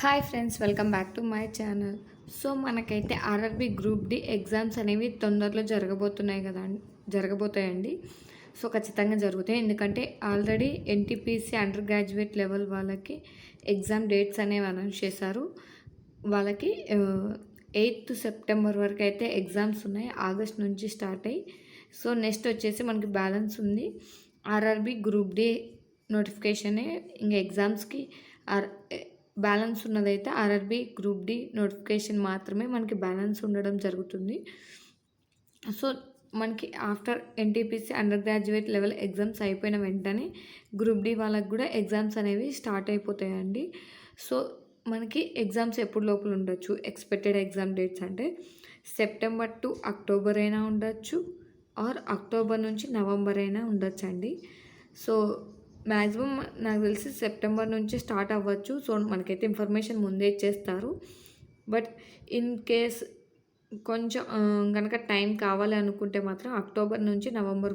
Hi friends, welcome back to my channel. So మనకైతే RRB group D exams అనేవి తొందరలో జరగబోతాయండి. So ఖచ్చితంగా జరుగుతాయి, ఎందుకంటే already NTPC undergraduate level వాళ్ళకి ఎగ్జామ్ డేట్స్ అనేవి అనౌన్స్ చేశారు. వాళ్ళకి 8th సెప్టెంబర్ వరకు అయితే ఎగ్జామ్స్ ఉన్నాయి. ఆగస్ట్ నుంచి స్టార్ట్ అయ్యి, సో నెక్స్ట్ వచ్చేసి మనకి బ్యాలెన్స్ ఉంది ఆర్ఆర్బి గ్రూప్ డి నోటిఫికేషనే. ఇంకా ఎగ్జామ్స్కి బ్యాలెన్స్ ఉన్నదైతే ఆర్ఆర్బి గ్రూప్ డి నోటిఫికేషన్ మాత్రమే మనకి బ్యాలెన్స్ ఉండడం జరుగుతుంది. సో మనకి after NTPC undergraduate level exams అయిపోయిన వెంటనే గ్రూప్ డి వాళ్ళకి కూడా ఎగ్జామ్స్ అనేవి స్టార్ట్ అయిపోతాయండి. సో మనకి ఎగ్జామ్స్ ఎప్పుడు లోపల ఉండొచ్చు, ఎక్స్పెక్టెడ్ ఎగ్జామ్ డేట్స్ అంటే సెప్టెంబర్ టు అక్టోబర్ అయినా ఉండొచ్చు, ఆర్ అక్టోబర్ నుంచి నవంబర్ అయినా ఉండొచ్చు అండి. సో మ్యాక్సిమం నాకు తెలిసి సెప్టెంబర్ నుంచి స్టార్ట్ అవ్వచ్చు. సో మనకైతే ఇన్ఫర్మేషన్ ముందే ఇచ్చేస్తారు. బట్ ఇన్ కేస్ కొంచెం కనుక టైం కావాలి అనుకుంటే మాత్రం అక్టోబర్ నుంచి నవంబర్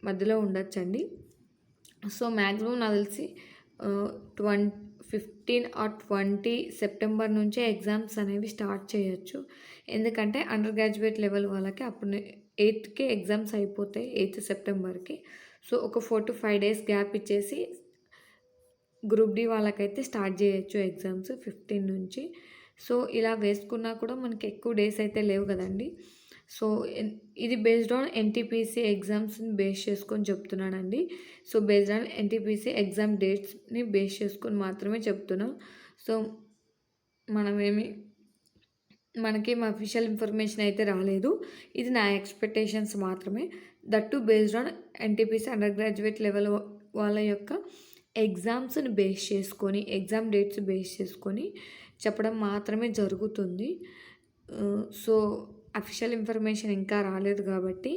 మధ్యలో ఉండొచ్చండి. సో మ్యాక్సిమం నాకు తెలిసి 15 or 20 సెప్టెంబర్ నుంచే ఎగ్జామ్స్ అనేవి స్టార్ట్ చేయొచ్చు. ఎందుకంటే అండర్ గ్రాడ్యుయేట్ లెవెల్ వాళ్ళకి అప్పుడు 8కి ఎగ్జామ్స్ అయిపోతాయి, 8th సెప్టెంబర్కి. సో ఒక 4 to 5 days గ్యాప్ ఇచ్చేసి గ్రూప్ డి వాళ్ళకైతే స్టార్ట్ చేయొచ్చు ఎగ్జామ్స్ 15 నుంచి. సో ఇలా వేసుకున్నా కూడా మనకి ఎక్కువ డేస్ అయితే లేవు కదండి. సో ఇది బేస్డ్ ఆన్ ఎన్టీపీసీ ఎగ్జామ్స్ని బేస్ చేసుకొని చెప్తున్నానండి. So based on NTPC exam డేట్స్ని బేస్ చేసుకొని మాత్రమే చెప్తున్నాం. సో మనకేం అఫీషియల్ ఇన్ఫర్మేషన్ అయితే రాలేదు. ఇది నా ఎక్స్పెక్టేషన్స్ మాత్రమే. That to based on NTPC undergraduate level వాళ్ళ యొక్క ఎగ్జామ్స్ని బేస్ చేసుకొని, ఎగ్జామ్ డేట్స్ బేస్ చేసుకొని చెప్పడం మాత్రమే జరుగుతుంది. సో అఫీషియల్ ఇన్ఫర్మేషన్ ఇంకా రాలేదు కాబట్టి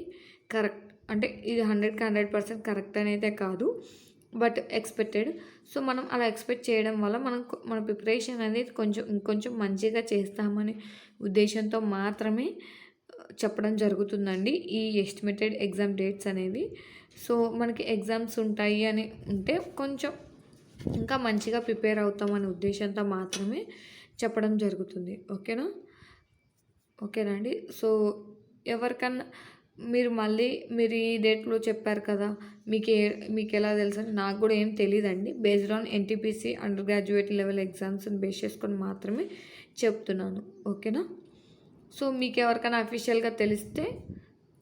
కరెక్ట్ అంటే ఇది 100కి 100% కరెక్ట్ అనేది కాదు, బట్ ఎక్స్పెక్టెడ్. సో మనం అలా ఎక్స్పెక్ట్ చేయడం వల్ల మన ప్రిపరేషన్ అనేది ఇంకొంచెం మంచిగా చేస్తామనే ఉద్దేశంతో మాత్రమే చెప్పడం జరుగుతుందండి ఈ ఎస్టిమేటెడ్ ఎగ్జామ్ డేట్స్ అనేవి. సో మనకి ఎగ్జామ్స్ ఉంటాయి అని ఉంటే కొంచెం ఇంకా మంచిగా ప్రిపేర్ అవుతామనే ఉద్దేశంతో మాత్రమే చెప్పడం జరుగుతుంది. ఓకేనా అండి. సో ఎవరికన్నా మీరు ఈ డేట్లో చెప్పారు కదా, మీకు ఎలా తెలుసు అని నాకు కూడా ఏం తెలియదండి. Based on NTPC undergraduate level ఎగ్జామ్స్ని బేస్ చేసుకొని మాత్రమే చెప్తున్నాను. ఓకేనా. సో మీకు ఎవరికైనా అఫీషియల్గా తెలిస్తే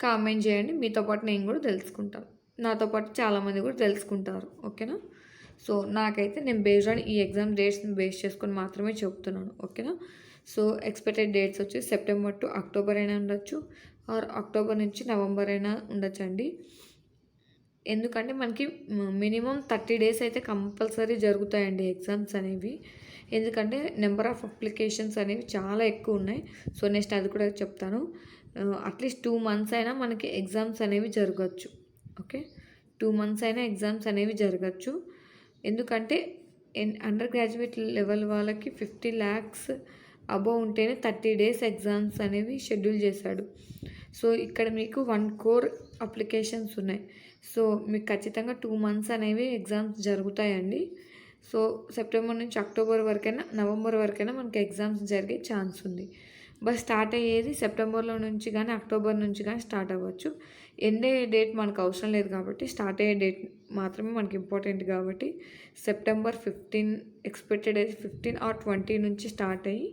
కామెంట్ చేయండి. మీతో పాటు నేను కూడా తెలుసుకుంటాను, నాతో పాటు చాలామంది కూడా తెలుసుకుంటారు. ఓకేనా. సో నాకైతే నేను బేస్డ్ ఆన్ ఈ ఎగ్జామ్ డేట్స్ని బేస్ చేసుకొని మాత్రమే చెప్తున్నాను. ఓకేనా. సో ఎక్స్పెక్టెడ్ డేట్స్ వచ్చి సెప్టెంబర్ టు అక్టోబర్ అయినా ఉండొచ్చు, ఆర్ అక్టోబర్ నుంచి నవంబర్ అయినా ఉండొచ్చు అండి. ఎందుకంటే మనకి మినిమం 30 days అయితే కంపల్సరీ జరుగుతాయండి ఎగ్జామ్స్ అనేవి. ఎందుకంటే నెంబర్ ఆఫ్ అప్లికేషన్స్ అనేవి చాలా ఎక్కువ ఉన్నాయి. సో నెక్స్ట్ అది కూడా చెప్తాను. అట్లీస్ట్ 2 months అయినా మనకి ఎగ్జామ్స్ అనేవి జరగచ్చు. ఓకే, 2 months అయినా ఎగ్జామ్స్ అనేవి జరగచ్చు. ఎందుకంటే అండర్ గ్రాడ్యుయేట్ లెవెల్ వాళ్ళకి 50 lakhs అబోవ్ ఉంటేనే 30 days ఎగ్జామ్స్ అనేవి షెడ్యూల్ చేశాడు. సో ఇక్కడ మీకు 1 crore అప్లికేషన్స్ ఉన్నాయి. సో మీకు ఖచ్చితంగా 2 months అనేవి ఎగ్జామ్స్ జరుగుతాయండి. సో సెప్టెంబర్ నుంచి అక్టోబర్ వరకైనా, నవంబర్ వరకైనా మనకి ఎగ్జామ్స్ జరిగే ఛాన్స్ ఉంది. బట్ స్టార్ట్ అయ్యేది సెప్టెంబర్లో నుంచి కానీ అక్టోబర్ నుంచి కానీ స్టార్ట్ అవ్వచ్చు. ఎండే డేట్ మనకు అవసరం లేదు కాబట్టి స్టార్ట్ అయ్యే డేట్ మాత్రమే మనకి ఇంపార్టెంట్ కాబట్టి సెప్టెంబర్ 15 ఎక్స్పెక్టెడ్ అయితే 15 or 20 నుంచి స్టార్ట్ అయ్యి,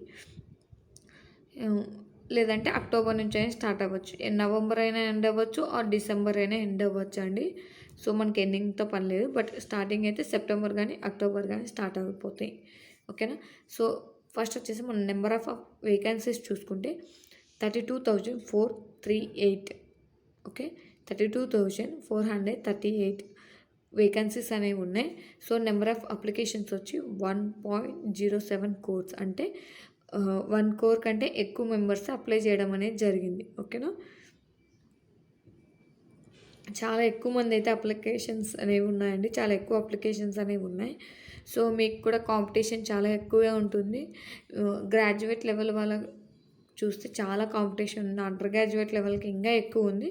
లేదంటే అక్టోబర్ నుంచి అయినా స్టార్ట్ అవ్వచ్చు. నవంబర్ అయినా ఎండ్ అవ్వచ్చు, ఆర్ డిసెంబర్ అయినా ఎండ్ అవ్వచ్చు అండి. సో మనకి ఎండింగ్తో పని లేదు, బట్ స్టార్టింగ్ అయితే సెప్టెంబర్ కానీ అక్టోబర్ కానీ స్టార్ట్ అయిపోతాయి. ఓకేనా. సో ఫస్ట్ వచ్చేసి మన నెంబర్ ఆఫ్ వేకెన్సీస్ చూసుకుంటే 32,438. ఓకే, 32,438 వేకెన్సీస్ అనేవి ఉన్నాయి. సో నెంబర్ ఆఫ్ అప్లికేషన్స్ వచ్చి 1.07 crores, అంటే 1 crore కంటే ఎక్కువ మెంబర్స్ అప్లై చేయడం అనేది జరిగింది. ఓకేనా. చాలా ఎక్కువ మంది అయితే అప్లికేషన్స్ అనేవి ఉన్నాయండి, చాలా ఎక్కువ అప్లికేషన్స్ అనేవి ఉన్నాయి. సో మీకు కూడా కాంపిటీషన్ చాలా ఎక్కువగా ఉంటుంది. గ్రాడ్యుయేట్ లెవెల్ వాళ్ళ చూస్తే చాలా కాంపిటీషన్ ఉంది, అండర్ గ్రాడ్యుయేట్ లెవెల్కి ఇంకా ఎక్కువ ఉంది.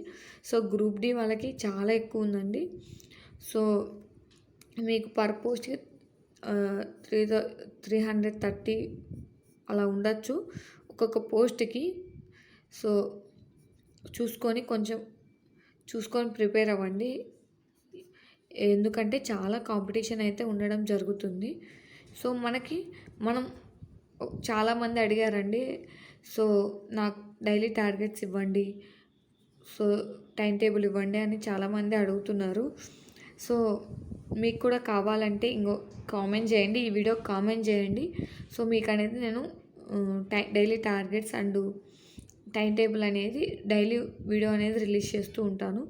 సో గ్రూప్ డి వాళ్ళకి చాలా ఎక్కువ ఉందండి. సో మీకు పర్ పోస్ట్కి 330 అలా ఉండొచ్చు ఒక్కొక్క పోస్ట్‌కి. సో, చూసుకొని ప్రిపేర్ అవ్వండి. ఎందుకంటే చాలా కాంపిటీషన్ అయితే ఉండడం జరుగుతుంది. సో, మనం చాలామంది అడిగారండి. సో, నాకు డైలీ టార్గెట్స్ ఇవ్వండి. సో, టైమ్ టేబుల్ ఇవ్వండి అని చాలామంది అడుగుతున్నారు. సో, మీకు కూడా కావాలంటే కామెంట్ చేయండి. ఈ వీడియోకి కామెంట్ చేయండి. సో, మీకనేది నేను daily targets and time table అనేది డైలీ వీడియో అనేది రిలీజ్ చేస్తూ ఉంటాను.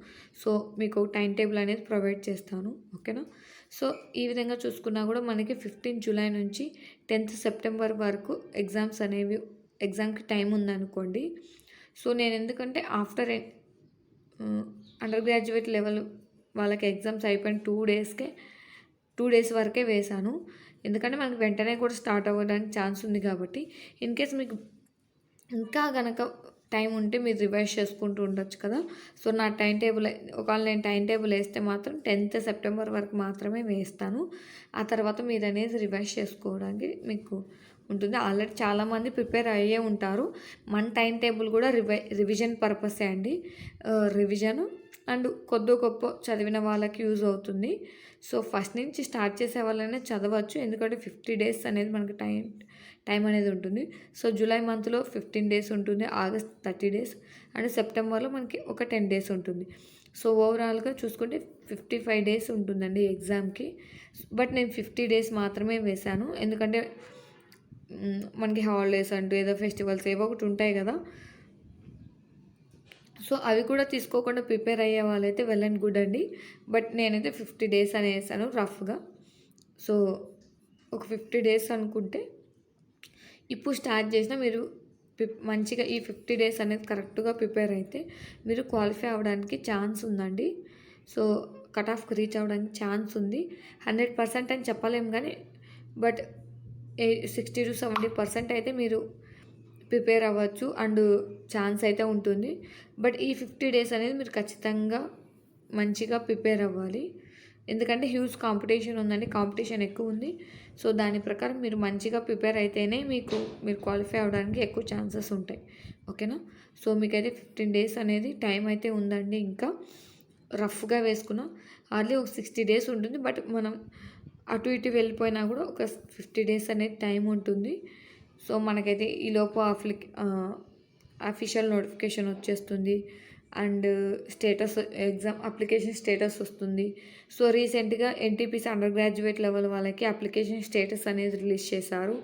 సో, మీకు టైమ్ టేబుల్ అనేది ప్రొవైడ్ చేస్తాను. ఓకేనా? సో, ఈ విధంగా చూసుకున్నా కూడా మనకి 15 జూలై నుంచి 10th సెప్టెంబర్ వరకు ఎగ్జామ్‌కి టైం ఉందనుకోండి. సో, నేను ఎందుకంటే అండర్ గ్రాడ్యుయేట్ లెవెల్ వాళ్ళకి ఎగ్జామ్స్ అయిపోయిన 2 డేస్ వరకే వేశాను. ఎందుకంటే మనకి వెంటనే కూడా స్టార్ట్ అవ్వడానికి ఛాన్స్ ఉంది కాబట్టి. ఇన్‌కేస్ మీకు ఇంకా గనక టైం ఉంటే మీరు రివైజ్ చేసుకుంటూ ఉండొచ్చు కదా. సో, నా టైం టేబుల్ ఒకవేళ నేను టైం టేబుల్ వేస్తే మాత్రం 10th సెప్టెంబర్ వరకు మాత్రమే వేస్తాను. ఆ తర్వాత మీరు అనేది రివైజ్ చేసుకోవడానికి మీకు ఉంటుంది. ఆల్రెడీ చాలామంది ప్రిపేర్ అయ్యే ఉంటారు. మన టైం టేబుల్ కూడా రివిజన్ పర్పసే అండి. రివిజన్ అండ్ కొద్దో గొప్ప చదివిన వాళ్ళకి యూజ్ అవుతుంది. సో, ఫస్ట్ నుంచి స్టార్ట్ చేసే వాళ్ళైనా చదవచ్చు. ఎందుకంటే 50 డేస్ అనేది మనకి టైం అనేది ఉంటుంది. సో, జూలై మంత్లో 15 డేస్ ఉంటుంది, ఆగస్ట్ 30 డేస్ అండ్ సెప్టెంబర్లో మనకి ఒక 10 డేస్ ఉంటుంది. సో, ఓవరాల్గా చూసుకుంటే 55 డేస్ ఉంటుందండి ఎగ్జామ్కి. బట్ నేను 50 డేస్ మాత్రమే వేశాను. ఎందుకంటే మనకి హాలిడేస్ అంటూ ఏదో ఫెస్టివల్స్ ఏవో ఒకటి ఉంటాయి కదా. సో, అవి కూడా తీసుకోకుండా ప్రిపేర్ అయ్యే వాళ్ళైతే వెల్ అండ్ గుడ్ అండి. బట్ నేనైతే 50 డేస్ అని వేసాను రఫ్గా. సో, ఒక 50 డేస్ అనుకుంటే ఇప్పుడు స్టార్ట్ చేసినా మీరు మంచిగా ఈ 50 డేస్ అనేది కరెక్ట్గా ప్రిపేర్ అయితే మీరు క్వాలిఫై అవ్వడానికి ఛాన్స్ ఉందండి. సో, కట్ ఆఫ్కి రీచ్ అవ్వడానికి ఛాన్స్ ఉంది. 100% అని చెప్పలేము కానీ బట్ 60 to 70% అయితే మీరు ప్రిపేర్ అవ్వచ్చు అండ్ ఛాన్స్ అయితే ఉంటుంది. బట్ ఈ 50 డేస్ అనేది మీరు ఖచ్చితంగా మంచిగా ప్రిపేర్ అవ్వాలి. ఎందుకంటే హ్యూజ్ కాంపిటీషన్ ఉందండి. కాంపిటీషన్ ఎక్కువ ఉంది. సో, దాని ప్రకారం మీరు మంచిగా ప్రిపేర్ అయితేనే మీరు క్వాలిఫై అవ్వడానికి ఎక్కువ ఛాన్సెస్ ఉంటాయి. ఓకేనా? సో, మీకైతే 15 డేస్ అనేది టైం అయితే ఉందండి. ఇంకా రఫ్గా వేసుకున్నా హార్డ్లీ ఒక 60 డేస్ ఉంటుంది. బట్ మనం అటు ఇటు వెళ్ళిపోయినా కూడా ఒక 50 డేస్ అనేది టైం ఉంటుంది. సో, మనకైతే ఈలోపు అఫీషియల్ నోటిఫికేషన్ వచ్చేస్తుంది అండ్ ఎగ్జామ్ అప్లికేషన్ స్టేటస్ వస్తుంది. సో, రీసెంట్గా ఎన్టీపీసీ అండర్ గ్రాడ్యుయేట్ లెవెల్ వాళ్ళకి అప్లికేషన్ స్టేటస్ అనేది రిలీజ్ చేశారు.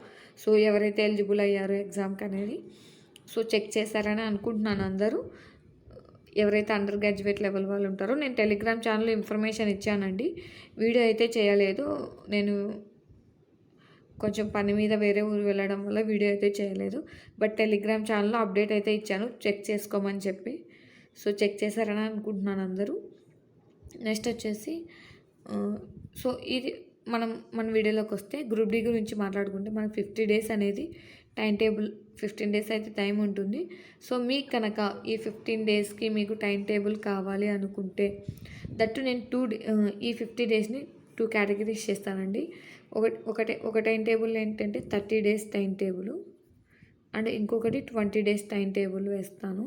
సో, ఎవరైతే ఎలిజిబుల్ అయ్యారో ఎగ్జామ్కి అనేది సో చెక్ చేశారని అనుకుంటున్నాను అందరూ. ఎవరైతే అండర్ గ్రాడ్యుయేట్ లెవెల్ వాళ్ళు ఉంటారో నేను టెలిగ్రామ్ ఛానల్లో ఇన్ఫర్మేషన్ ఇచ్చానండి. వీడియో అయితే చేయలేదు. నేను కొంచెం పని మీద వేరే ఊరు వెళ్ళడం వల్ల వీడియో అయితే చేయలేదు. బట్ టెలిగ్రామ్ ఛానల్లో అప్డేట్ అయితే ఇచ్చాను చెక్ చేసుకోమని చెప్పి. సో, చెక్ చేశారని అనుకుంటున్నాను అందరూ. నెక్స్ట్ వచ్చేసి సో, ఇది మన వీడియోలోకి వస్తే గ్రూప్ డి గురించి మాట్లాడుకుంటే మనకు 50 డేస్ అనేది టైం టేబుల్ 15 డేస్ అయితే టైం ఉంటుంది. సో, మీకు కనుక ఈ 15 డేస్కి మీకు టైం టేబుల్ కావాలి అనుకుంటే దట్టు నేను ఈ 50 డేస్ని 2 కేటగిరీస్ చేస్తానండి. ఒక టైం టేబుల్ ఏంటంటే 30 డేస్ టైం టేబుల్ అండ్ ఇంకొకటి 20 డేస్ టైం టేబుల్ వేస్తాను.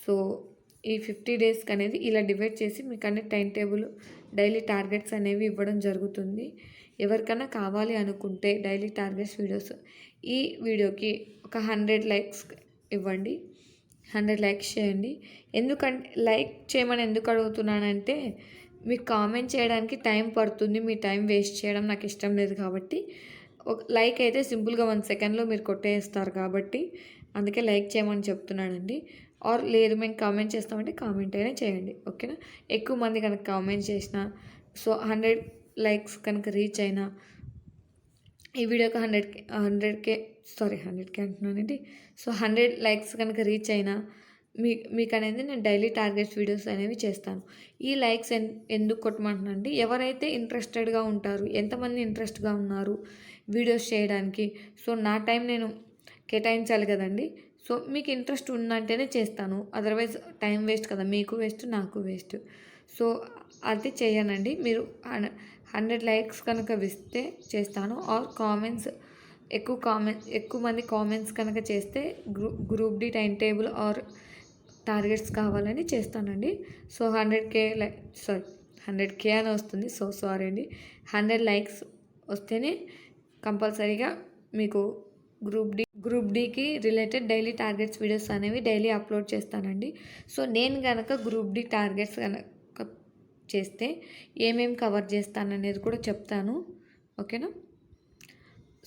సో, ఈ 50 డేస్కి అనేది ఇలా డివైడ్ చేసి మీకు అనే టైం టేబుల్ డైలీ టార్గెట్స్ అనేవి ఇవ్వడం జరుగుతుంది. ఎవరికైనా కావాలి అనుకుంటే డైలీ టార్గెట్స్ వీడియోస్ ఈ వీడియోకి ఒక 100 లైక్స్ ఇవ్వండి. 100 లైక్స్ చేయండి. ఎందుకంటే లైక్ చేయమని ఎందుకు అడుగుతున్నానంటే మీకు కామెంట్ చేయడానికి టైం పడుతుంది. మీ టైం వేస్ట్ చేయడం నాకు ఇష్టం లేదు కాబట్టి ఒక లైక్ అయితే సింపుల్గా 1 సెకండ్లో మీరు కొట్టేస్తారు కాబట్టి అందుకే లైక్ చేయమని చెప్తున్నానండి. ఆర్ లేదు మేము కామెంట్ చేస్తామంటే కామెంట్ అయినా చేయండి. ఓకేనా? ఎక్కువ మంది కనుక కామెంట్ చేసినా సో 100 లైక్స్ కనుక రీచ్ అయినా ఈ వీడియోకి 100K అంటున్నానండి. సో 100 లైక్స్ కనుక రీచ్ అయినా మీకు అనేది నేను డైలీ టార్గెట్స్ వీడియోస్ అనేవి చేస్తాను. ఈ లైక్స్ ఎందుకు కొట్టమంటున్నానండి, ఎవరైతే ఇంట్రెస్టెడ్గా ఉంటారు, ఎంతమంది ఇంట్రెస్ట్గా ఉన్నారు వీడియోస్ చేయడానికి. సో, నా టైం నేను కేటాయించాలి కదండి. సో, మీకు ఇంట్రెస్ట్ ఉందంటేనే చేస్తాను. అదర్వైజ్ టైం వేస్ట్ కదా, మీకు వేస్ట్ నాకు వేస్ట్. సో, అది చేయనండి. మీరు 100 లైక్స్ కనుక ఇస్తే చేస్తాను. ఆర్ కామెంట్స్ ఎక్కువ మంది కామెంట్స్ కనుక చేస్తే group D time table or targets కావాలని చేస్తానండి. సో 100K అని వస్తుంది. సో సారీ అండి. 100 లైక్స్ వస్తేనే కంపల్సరీగా మీకు గ్రూప్ డీకి రిలేటెడ్ డైలీ టార్గెట్స్ వీడియోస్ అనేవి డైలీ అప్లోడ్ చేస్తానండి. సో నేను కనుక గ్రూప్ డి టార్గెట్స్ కనుక చేస్తే ఏమేమి కవర్ చేస్తాననేది కూడా చెప్తాను. ఓకేనా?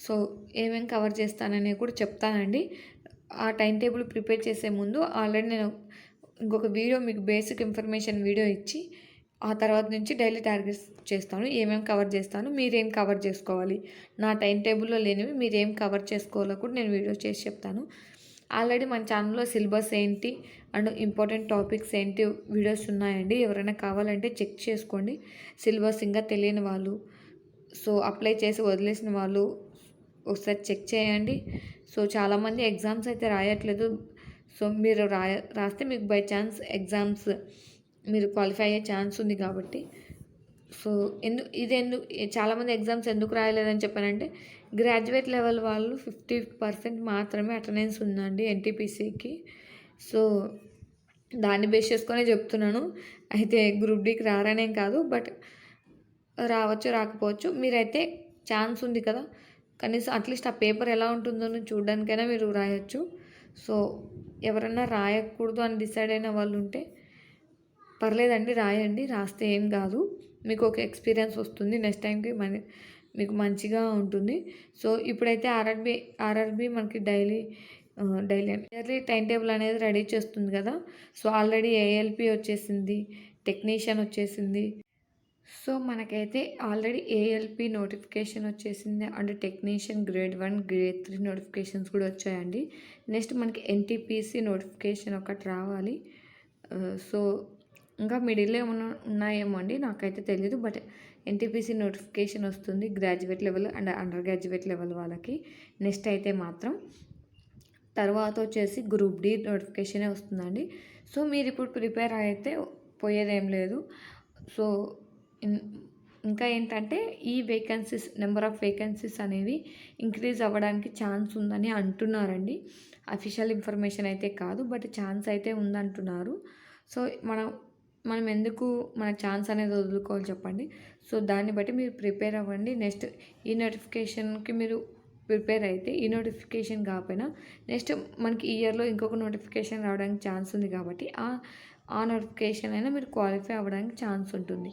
సో ఏమేమి కవర్ చేస్తాననేది కూడా చెప్తానండి. ఆ టైం టేబుల్ ప్రిపేర్ చేసే ముందు ఆల్రెడీ నేను ఇంకొక వీడియో మీకు బేసిక్ ఇన్ఫర్మేషన్ వీడియో ఇచ్చి ఆ తర్వాత నుంచి డైలీ టార్గెట్స్ చేస్తాను. ఏమేమి కవర్ చేస్తాను, మీరేం కవర్ చేసుకోవాలి, నా టైం టేబుల్లో లేనివి మీరేం కవర్ చేసుకోవాలో కూడా నేను వీడియో చేసి చెప్తాను. ఆల్రెడీ మన ఛానల్లో సిలబస్ ఏంటి అండ్ ఇంపార్టెంట్ టాపిక్స్ ఏంటి వీడియోస్ ఉన్నాయండి. ఎవరైనా కావాలంటే చెక్ చేసుకోండి. సిలబస్ ఇంకా తెలియని వాళ్ళు, సో అప్లై చేసి వదిలేసిన వాళ్ళు ఒకసారి చెక్ చేయండి. సో చాలామంది ఎగ్జామ్స్ అయితే రాయట్లేదు. సో మీరు రాస్తే మీకు బై ఛాన్స్ ఎగ్జామ్స్ మీరు క్వాలిఫై అయ్యే ఛాన్స్ ఉంది కాబట్టి. సో చాలామంది ఎగ్జామ్స్ ఎందుకు రాయలేదని చెప్పానంటే గ్రాడ్యుయేట్ లెవెల్ వాళ్ళు 50% మాత్రమే అటెండెన్స్ ఉందండి ఎన్టీపీసీకి. సో దాన్ని బేస్ చేసుకొనే చెప్తున్నాను. అయితే గ్రూప్ డీకి రారనేం కాదు, బట్ రావచ్చు రాకపోవచ్చు. మీరైతే ఛాన్స్ ఉంది కదా, కనీసం అట్లీస్ట్ ఆ పేపర్ ఎలా ఉంటుందో చూడడానికైనా మీరు రాయొచ్చు. సో ఎవరన్నా రాయకూడదు అని డిసైడ్ అయిన వాళ్ళు ఉంటే పర్లేదండి, రాయండి. రాస్తే ఏం కాదు, మీకు ఒక ఎక్స్పీరియన్స్ వస్తుంది. నెక్స్ట్ టైంకి మీకు మంచిగా ఉంటుంది. సో ఇప్పుడైతే ఆర్ఆర్బి మనకి డైలీ ఇయర్లీ టైం టేబుల్ అనేది రెడీ చేస్తుంది కదా. సో ఆల్రెడీ ఏఎల్పి వచ్చేసింది, టెక్నీషియన్ వచ్చేసింది. సో మనకైతే ఆల్రెడీ ఏఎల్పి నోటిఫికేషన్ వచ్చేసింది and technician grade 1 grade 3 notifications కూడా వచ్చాయండి. నెక్స్ట్ మనకి ఎన్టీపీసీ నోటిఫికేషన్ ఒకటి రావాలి. సో ఇంకా మిడిల్లో ఏమైనా ఉన్నాయేమో అండి, నాకైతే తెలియదు. బట్ ఎన్టీపీసీ నోటిఫికేషన్ వస్తుంది graduate level and under graduate level వాళ్ళకి. నెక్స్ట్ అయితే మాత్రం తర్వాత వచ్చేసి గ్రూప్ డి నోటిఫికేషనే వస్తుందండి. సో మీరు ఇప్పుడు ప్రిపేర్ అయితే పోయేదేం లేదు. సో ఇంకా ఏంటంటే ఈ నెంబర్ ఆఫ్ వేకెన్సీస్ అనేవి ఇంక్రీజ్ అవ్వడానికి ఛాన్స్ ఉందని అంటున్నారండి. అఫీషియల్ ఇన్ఫర్మేషన్ అయితే కాదు, బట్ ఛాన్స్ అయితే ఉందంటున్నారు. సో మనం ఎందుకు మన ఛాన్స్ అనేది వదులుకోవాలి చెప్పండి. సో దాన్ని బట్టి మీరు ప్రిపేర్ అవ్వండి. నెక్స్ట్ ఈ నోటిఫికేషన్కి మీరు ప్రిపేర్ అయితే ఈ నోటిఫికేషన్ కాకపోయినా నెక్స్ట్ మనకి ఈ ఇయర్లో ఇంకొక నోటిఫికేషన్ రావడానికి ఛాన్స్ ఉంది కాబట్టి ఆ నోటిఫికేషన్ అయినా మీరు క్వాలిఫై అవ్వడానికి ఛాన్స్ ఉంటుంది.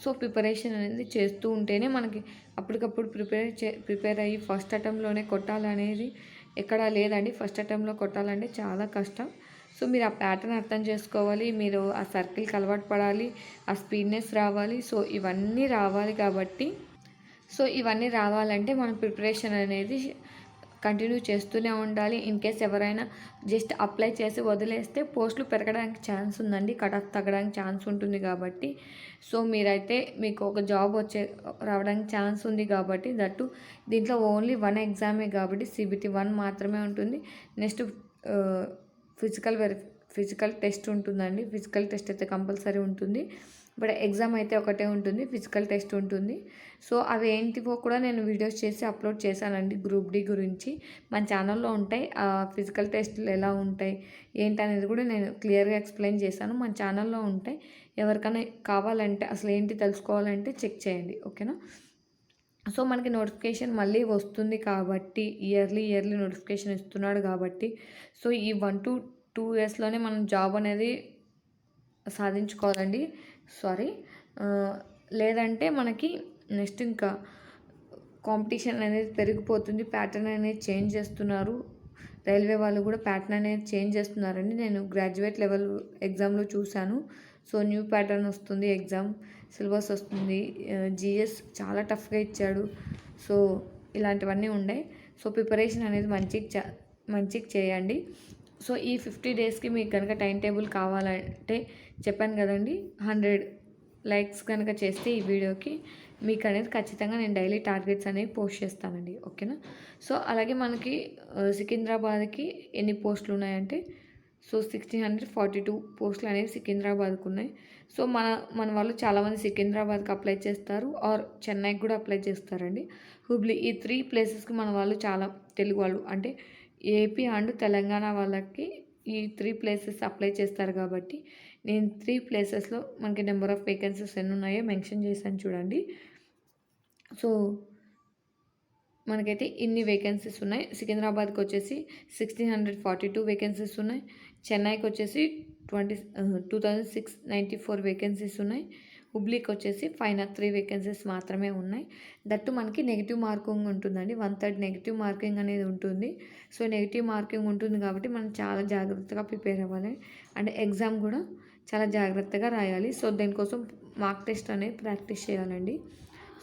సో ప్రిపరేషన్ అనేది చేస్తూ ఉంటేనే మనకి అప్పటికప్పుడు ప్రిపేర్ అయ్యి ఫస్ట్ అటెంప్ట్లోనే కొట్టాలనేది ఎక్కడా లేదండి. ఫస్ట్ అటెంప్ట్లో కొట్టాలంటే చాలా కష్టం. సో మీరు ఆ ప్యాటర్న్ అర్థం చేసుకోవాలి, మీరు ఆ సర్కిల్కి అలవాటు పడాలి, ఆ స్పీడ్నెస్ రావాలి. సో ఇవన్నీ రావాలి కాబట్టి ఇవన్నీ రావాలంటే మనం ప్రిపరేషన్ అనేది కంటిన్యూ చేస్తూనే ఉండాలి. ఇన్ కేస్ ఎవరైనా జస్ట్ అప్లై చేసి వదిలేస్తే పోస్టులు పెరగడానికి ఛాన్స్ ఉందండి, కట్ ఆఫ్ తగ్గడానికి ఛాన్స్ ఉంటుంది కాబట్టి. సో మీరైతే మీకు ఒక జాబ్ రావడానికి ఛాన్స్ ఉంది కాబట్టి దట్టు దీంట్లో ఓన్లీ 1 ఎగ్జామే కాబట్టి CBT 1 మాత్రమే ఉంటుంది. నెక్స్ట్ ఫిజికల్ టెస్ట్ ఉంటుందండి. ఫిజికల్ టెస్ట్ అయితే కంపల్సరీ ఉంటుంది, బట్ ఎగ్జామ్ అయితే ఒకటే ఉంటుంది, ఫిజికల్ టెస్ట్ ఉంటుంది. సో అవి ఏంటివో కూడా నేను వీడియోస్ చేసి అప్లోడ్ చేశానండి గ్రూప్ డి గురించి. మన ఛానల్లో ఉంటాయి. ఆ ఫిజికల్ టెస్ట్లు ఎలా ఉంటాయి ఏంటనేది కూడా నేను క్లియర్గా ఎక్స్ప్లెయిన్ చేశాను, మన ఛానల్లో ఉంటాయి. ఎవరికైనా కావాలంటే అసలు ఏంటి తెలుసుకోవాలంటే చెక్ చేయండి. ఓకేనా? సో మనకి నోటిఫికేషన్ మళ్ళీ వస్తుంది కాబట్టి ఇయర్లీ నోటిఫికేషన్ ఇస్తున్నాడు కాబట్టి సో ఈ 1 to 2 yearsలోనే మనం జాబ్ అనేది సాధించుకోవాలండి. లేదంటే మనకి నెక్స్ట్ ఇంకా కాంపిటీషన్ అనేది పెరిగిపోతుంది. ప్యాటర్న్ అనేది చేంజ్ చేస్తున్నారు, రైల్వే వాళ్ళు కూడా ప్యాటర్న్ అనేది చేంజ్ చేస్తున్నారండి. నేను గ్రాడ్యుయేట్ లెవెల్ ఎగ్జామ్లో చూశాను. సో న్యూ ప్యాటర్న్ వస్తుంది, ఎగ్జామ్ సిలబస్ వస్తుంది, GS చాలా టఫ్గా ఇచ్చాడు. సో ఇలాంటివన్నీ ఉన్నాయి. సో ప్రిపరేషన్ అనేది మంచిగా చేయండి. సో ఈ 50 డేస్కి మీకు కనుక టైం టేబుల్ కావాలంటే చెప్పాను కదండి, 100 లైక్స్ కనుక చేస్తే ఈ వీడియోకి మీకు అనేది ఖచ్చితంగా నేను డైలీ టార్గెట్స్ అనేవి పోస్ట్ చేస్తానండి. ఓకేనా? సో అలాగే మనకి సికింద్రాబాద్కి ఎన్ని పోస్టులు ఉన్నాయంటే సో 1642 పోస్టులు అనేవి సికింద్రాబాద్కు ఉన్నాయి. సో మన మన వాళ్ళు చాలామంది సికింద్రాబాద్కి అప్లై చేస్తారు ఆర్ చెన్నైకి కూడా అప్లై చేస్తారండి. హుబ్లీ ఈ 3 ప్లేసెస్కి మన వాళ్ళు చాలా తెలుగు వాళ్ళు అంటే ఏపీ అండ్ తెలంగాణ వాళ్ళకి ఈ 3 ప్లేసెస్ అప్లై చేస్తారు కాబట్టి నేను 3 ప్లేసెస్లో మనకి నెంబర్ ఆఫ్ వేకెన్సీస్ ఎన్ని ఉన్నాయో మెన్షన్ చేశాను చూడండి. సో మనకైతే ఇన్ని వేకెన్సీస్ ఉన్నాయి. సికింద్రాబాద్కి వచ్చేసి 1642 వేకెన్సీస్ ఉన్నాయి. చెన్నైకి వచ్చేసి 2694 వేకెన్సీస్ ఉన్నాయి. హుబ్లీకి వచ్చేసి 503 వేకెన్సీస్ మాత్రమే ఉన్నాయి. దట్టు మనకి నెగిటివ్ మార్కింగ్ ఉంటుందండి. 1/3 నెగిటివ్ మార్కింగ్ అనేది ఉంటుంది. సో నెగిటివ్ మార్కింగ్ ఉంటుంది కాబట్టి మనం చాలా జాగ్రత్తగా ప్రిపేర్ అవ్వాలి. అండ్ ఎగ్జామ్ కూడా చాలా జాగ్రత్తగా రాయాలి. సో దీనికోసం మార్క్ టెస్ట్ అనేది ప్రాక్టీస్ చేయాలండి.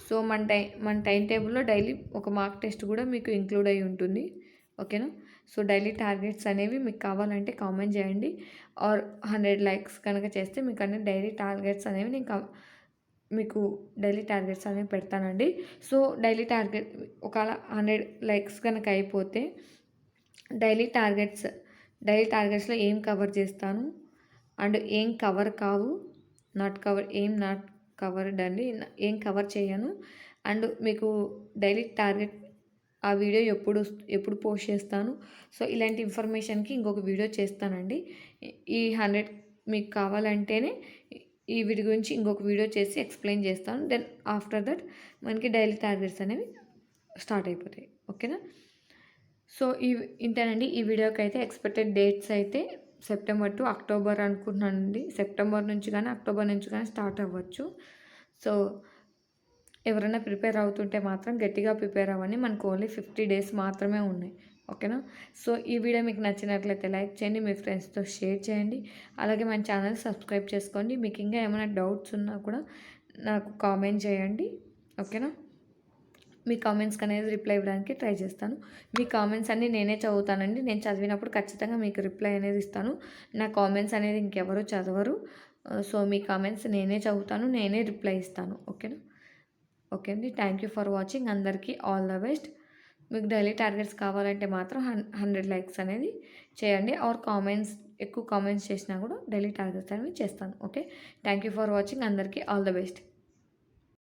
సో మన టైం టేబుల్లో డైలీ ఒక మార్క్ టెస్ట్ కూడా మీకు ఇంక్లూడ్ అయి ఉంటుంది. ఓకేనా. సో డైలీ టార్గెట్స్ అనేవి మీకు కావాలంటే కామెంట్ చేయండి. ఆర్ 100 లైక్స్ కనుక చేస్తే మీకు అన్ని డైలీ టార్గెట్స్ అనేవి నేను మీకు డైలీ టార్గెట్స్ అనేవి పెడతానండి. సో డైలీ టార్గెట్ ఒకవేళ 100 లైక్స్ కనుక అయిపోతే డైలీ టార్గెట్స్లో ఏం కవర్ చేస్తాను అండ్ ఏం కవర్ కావు, నాట్ కవర్డ్ అండి, ఏం కవర్ చేయను. అండ్ మీకు డైలీ టార్గెట్ ఆ వీడియో ఎప్పుడు పోస్ట్ చేస్తాను, సో ఇలాంటి ఇన్ఫర్మేషన్కి ఇంకొక వీడియో చేస్తానండి. ఈ 100 మీకు కావాలంటేనే ఈ వీడియో గురించి ఇంకొక వీడియో చేసి ఎక్స్ప్లెయిన్ చేస్తాను. దెన్ ఆఫ్టర్ దట్ మనకి డైలీ టార్గెట్స్ అనేవి స్టార్ట్ అయిపోతాయి. ఓకేనా. సో ఇంతేనండి ఈ వీడియోకి అయితే. ఎక్స్పెక్టెడ్ డేట్స్ అయితే సెప్టెంబర్ టు అక్టోబర్ అనుకుంటున్నానండి. సెప్టెంబర్ నుంచి కానీ అక్టోబర్ నుంచి కానీ స్టార్ట్ అవ్వచ్చు. సో ఎవరైనా ప్రిపేర్ అవుతుంటే మాత్రం గట్టిగా ప్రిపేర్ అవ్వండి. మనకు ఓన్లీ 50 డేస్ మాత్రమే ఉన్నాయి. ఓకేనా. సో ఈ వీడియో మీకు నచ్చినట్లయితే లైక్ చేయండి, మీ ఫ్రెండ్స్తో షేర్ చేయండి, అలాగే మన ఛానల్ సబ్స్క్రైబ్ చేసుకోండి. మీకు ఇంకా ఏమైనా డౌట్స్ ఉన్నా కూడా నాకు కామెంట్ చేయండి. ఓకేనా. మీ కామెంట్స్కి అనేది రిప్లై ఇవ్వడానికి ట్రై చేస్తాను. మీ కామెంట్స్ అన్నీ నేనే చదువుతానండి. నేను చదివినప్పుడు ఖచ్చితంగా మీకు రిప్లై అనేది ఇస్తాను. నా కామెంట్స్ అనేది ఇంకెవరు చదవరు. సో మీ కామెంట్స్ నేనే చదువుతాను, నేనే రిప్లై ఇస్తాను. ఓకేనా. ఓకే అండి. Thank you for watching. అందరికీ ఆల్ ద బెస్ట్. మీకు డైలీ టార్గెట్స్ కావాలంటే మాత్రం 100 లైక్స్ అనేది చేయండి. ఆర్ ఎక్కువ కామెంట్స్ చేసినా కూడా డైలీ టార్గెట్స్ అనేవి చేస్తాను. Okay. Thank you for watching. అందరికీ ఆల్ ద బెస్ట్.